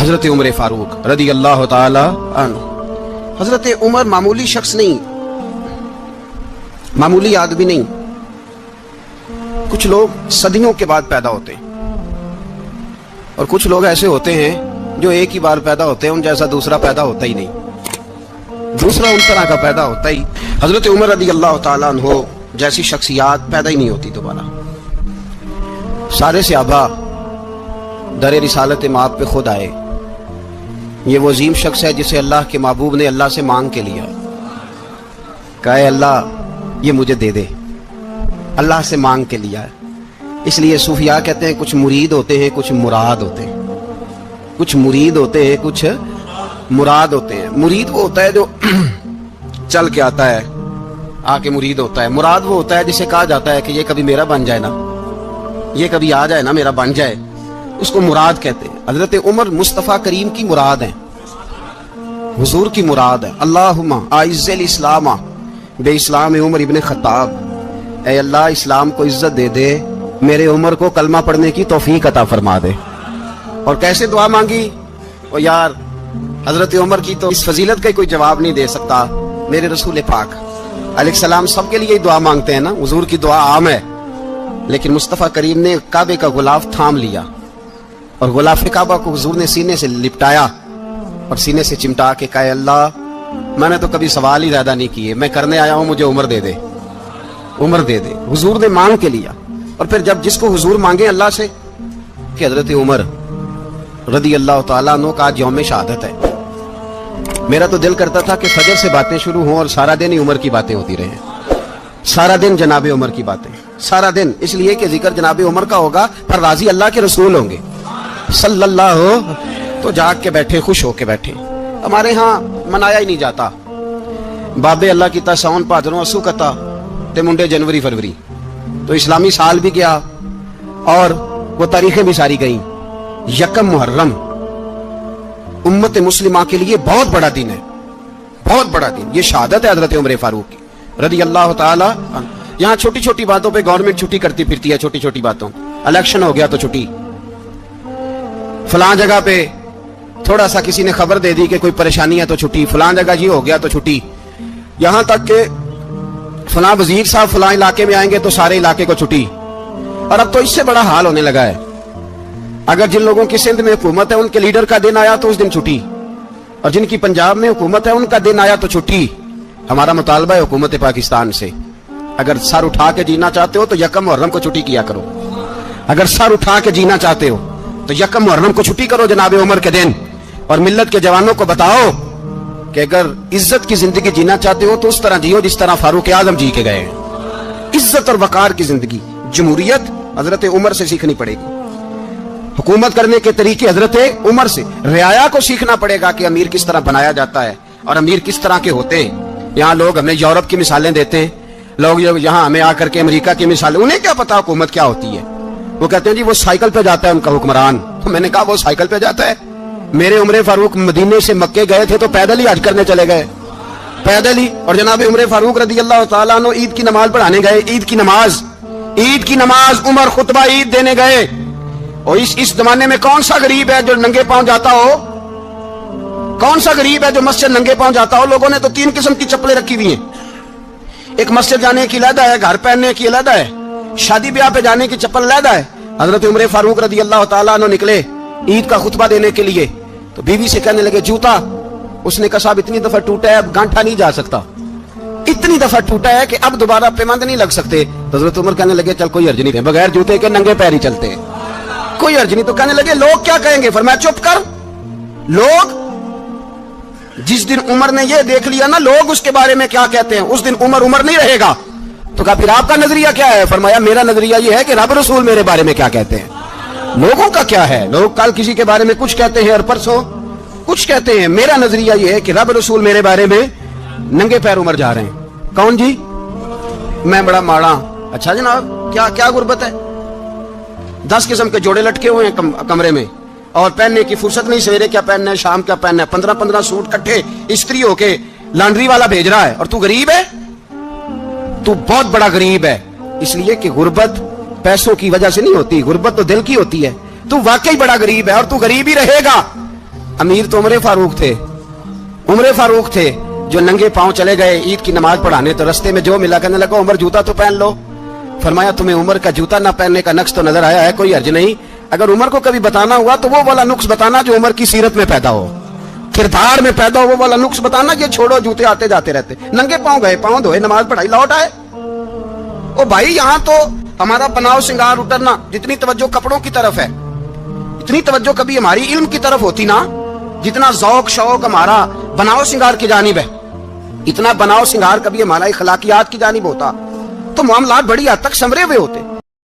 حضرت عمر فاروق رضی اللہ تعالی عنہ۔ حضرت عمر معمولی شخص نہیں، معمولی آدمی نہیں۔ کچھ لوگ صدیوں کے بعد پیدا ہوتے ہیں اور کچھ لوگ ایسے ہوتے ہیں جو ایک ہی بار پیدا ہوتے ہیں، ان جیسا دوسرا پیدا ہوتا ہی نہیں، دوسرا ان طرح کا پیدا ہوتا ہی۔ حضرت عمر رضی اللہ تعالیٰ عنہ جیسی شخصیات پیدا ہی نہیں ہوتی دوبارہ۔ سارے صحابہ در رسالت مآب پہ خود آئے۔ یہ وہ عظیم شخص ہے جسے اللہ کے محبوب نے اللہ سے مانگ کے لیا، کہا اے اللہ یہ مجھے دے دے، اللہ سے مانگ کے لیا ہے۔ اس لیے صوفیاء کہتے ہیں کچھ مرید ہوتے ہیں کچھ مراد ہوتے ہیں، کچھ مرید ہوتے ہیں کچھ مراد ہوتے ہیں۔ مرید وہ ہوتا ہے جو چل کے آتا ہے، آ کے مرید ہوتا ہے۔ مراد وہ ہوتا ہے جسے کہا جاتا ہے کہ یہ کبھی میرا بن جائے نا، یہ کبھی آ جائے نا، میرا بن جائے، اس کو مراد کہتے ہیں۔ حضرت عمر مصطفیٰ کریم کی مراد ہیں، حضور کی مراد ہے۔ اللہم اعز الاسلام بے اسلام عمر ابن خطاب، اے اللہ اسلام کو عزت دے دے، میرے عمر کو کلمہ پڑھنے کی توفیق عطا فرما دے۔ اور کیسے دعا مانگی؟ او یار حضرت عمر کی تو اس فضیلت کا کوئی جواب نہیں دے سکتا، میرے رسول پاک علیہ السلام سب کے لیے دعا مانگتے ہیں نا، حضور کی دعا عام ہے، لیکن مصطفیٰ کریم نے کعبے کا غلاف تھام لیا اور غلاف کعبہ کو حضور نے سینے سے لپٹایا اور سینے سے چمٹا کے کہا اللہ میں نے تو کبھی سوال ہی زیادہ نہیں کیے، میں کرنے آیا ہوں، مجھے عمر دے دے، عمر دے دے۔ حضور نے مانگ کے لیا۔ اور پھر جب جس کو حضور مانگے اللہ سے کہ حضرت عمر رضی اللہ تعالیٰ عنہ کا آج یوم شہادت ہے، میرا تو دل کرتا تھا کہ فجر سے باتیں شروع ہوں اور سارا دن ہی عمر کی باتیں ہوتی رہیں، سارا دن جناب عمر کی باتیں، سارا دن، اس لیے کہ ذکر جناب عمر کا ہوگا پر راضی اللہ کے رسول ہوں گے صلی اللہ ہو، تو جاگ کے بیٹھے، خوش ہو کے بیٹھے۔ ہمارے ہاں منایا ہی نہیں جاتا، بابے اللہ کی تا ساون پادروں اسو کتا تے منڈے جنوری فروری، تو اسلامی سال بھی گیا اور وہ تاریخیں بھی ساری گئیں۔ یکم محرم امت مسلمہ کے لیے بہت بڑا دن ہے، بہت بڑا دن، یہ شہادت ہے حضرت عمر فاروق کی رضی اللہ تعالی عنہ۔ یہاں چھوٹی چھوٹی باتوں پہ گورنمنٹ چھٹی کرتی پھرتی ہے، چھوٹی چھوٹی باتوں، الیکشن ہو گیا تو چھٹی، فلاں جگہ پہ تھوڑا سا کسی نے خبر دے دی کہ کوئی پریشانی ہے تو چھٹی، فلاں جگہ یہ ہو گیا تو چھٹی، یہاں تک کہ فلاں وزیر صاحب فلاں علاقے میں آئیں گے تو سارے علاقے کو چھٹی۔ اور اب تو اس سے بڑا حال ہونے لگا ہے، اگر جن لوگوں کی سندھ میں حکومت ہے ان کے لیڈر کا دن آیا تو اس دن چھٹی، اور جن کی پنجاب میں حکومت ہے ان کا دن آیا تو چھٹی۔ ہمارا مطالبہ ہے حکومت پاکستان سے، اگر سر اٹھا کے جینا چاہتے ہو تو یکم محرم کو چھٹی کیا کرو، اگر سر اٹھا کے جینا چاہتے ہو تو یکم محرم کو چھٹی کرو جناب عمر کے دن، اور ملت کے جوانوں کو بتاؤ کہ اگر عزت کی زندگی جینا چاہتے ہو تو اس طرح جیو جس طرح فاروق اعظم جی کے گئے، عزت اور وقار کی زندگی۔ جمہوریت حضرت عمر سے سیکھنی پڑے گی، حکومت کرنے کے طریقے حضرت عمر سے، رعایا کو سیکھنا پڑے گا کہ امیر کس طرح بنایا جاتا ہے اور امیر کس طرح کے ہوتے ہیں۔ یہاں لوگ ہمیں یورپ کی مثالیں دیتے ہیں، لوگ یہاں ہمیں آ کر کے امریکہ کی مثالیں، انہیں کیا پتا حکومت کیا ہوتی ہے، وہ کہتے ہیں جی وہ سائیکل پہ جاتا ہے ان کا حکمران۔ میں نے کہا وہ سائیکل پہ جاتا ہے؟ میرے عمر فاروق مدینے سے مکے گئے تھے تو پیدل ہی حج کرنے چلے گئے، پیدل ہی۔ اور جناب عمر فاروق رضی اللہ تعالیٰ عنہ عید کی نماز پڑھانے گئے، عید کی نماز عمر خطبہ عید دینے گئے۔ اور اس زمانے میں کون سا غریب ہے جو ننگے پاؤں جاتا ہو؟ کون سا غریب ہے جو مسجد ننگے پاؤں جاتا ہو؟ لوگوں نے تو 3 قسم کی چپلیں رکھی ہوئی ہیں، ایک مسجد جانے کی علیحدہ ہے، گھر پہننے کی علیحدہ ہے، شادی بیاہ پہ جانے کی چپل علیحدہ ہے۔ حضرت عمر فاروق رضی اللہ تعالیٰ عنہ نکلے عید کا خطبہ دینے کے لیے تو بیوی سے کہنے لگے جوتا، اس نے کہا صاحب اتنی دفعہ ٹوٹا ہے اب گانٹھا نہیں جا سکتا، اتنی دفعہ ٹوٹا ہے کہ اب دوبارہ پیماند نہیں لگ سکتے۔ تو حضرت عمر کہنے لگے چل کوئی حرج نہیں ہے، بغیر جوتے کے ننگے پیر ہی چلتے ہیں، کوئی حرج نہیں۔ تو کہنے لگے لوگ کیا کہیں گے؟ فرمایا چپ کر، لوگ جس دن عمر نے یہ دیکھ لیا نا لوگ اس کے بارے میں کیا کہتے ہیں، اس دن عمر نہیں رہے گا۔ تو کہا پھر آپ کا نظریہ کیا ہے؟ فرمایا میرا نظریہ یہ ہے کہ رب رسول میرے بارے میں کیا کہتے ہیں، لوگوں کا کیا ہے؟ لوگ کل کسی کے بارے میں کچھ کہتے ہیں اور پرسوں کچھ کہتے ہیں، میرا نظریہ یہ ہے کہ رب رسول میرے بارے میں ننگے پیر عمر جا رہے ہیں۔ کون جی؟ میں بڑا ماڑا۔ اچھا جناب کیا غربت ہے؟ 10 قسم کے جوڑے لٹکے ہوئے ہیں کمرے میں اور پہننے کی فرصت نہیں، سویرے کیا پہننا ہے شام کیا پہننا ہے، 15 سوٹ کٹھے استری ہو کے لانڈری والا بھیج رہا ہے، اور تو غریب ہے، تو بہت بڑا غریب ہے۔ اس لیے کہ غربت پیسوں کی وجہ سے نہیں ہوتی، غربت تو دل کی ہوتی ہے۔ تو واقعی بڑا غریب ہے اور تو غریب ہی رہے گا، امیر تو عمر فاروق تھے، عمر فاروق تھے جو ننگے پاؤں چلے گئے عید کی نماز پڑھانے، تو رستے میں جو ملا کہنے لگا عمر جوتا تو پہن لو. فرمایا تمہیں عمر کا جوتا نہ پہننے کا نقص تو نظر آیا ہے، کوئی حرج نہیں. اگر عمر کو کبھی بتانا ہوا تو وہ والا نقص بتانا جو عمر کی سیرت میں پیدا ہو، کردار میں پیدا ہو، وہ والا نقص بتانا. یہ چھوڑو جوتے آتے جاتے رہتے، ننگے پاؤں گئے، پاؤں دھوئے، نماز پڑھائی، لوٹ آئے. او بھائی یہاں تو ہمارا بناؤ سنگار اترنا، جتنی توجہ کپڑوں کی طرف ہے اتنی توجہ کبھی ہماری علم کی طرف ہوتی نا، جتنا ذوق شوق ہمارا بناؤ سنگار کی جانب ہے، اتنا بناؤ سنگار کبھی ہمارا اخلاقیات کی جانب ہوتا تو معاملات بڑی حد تک سنورے ہوئے ہوتے.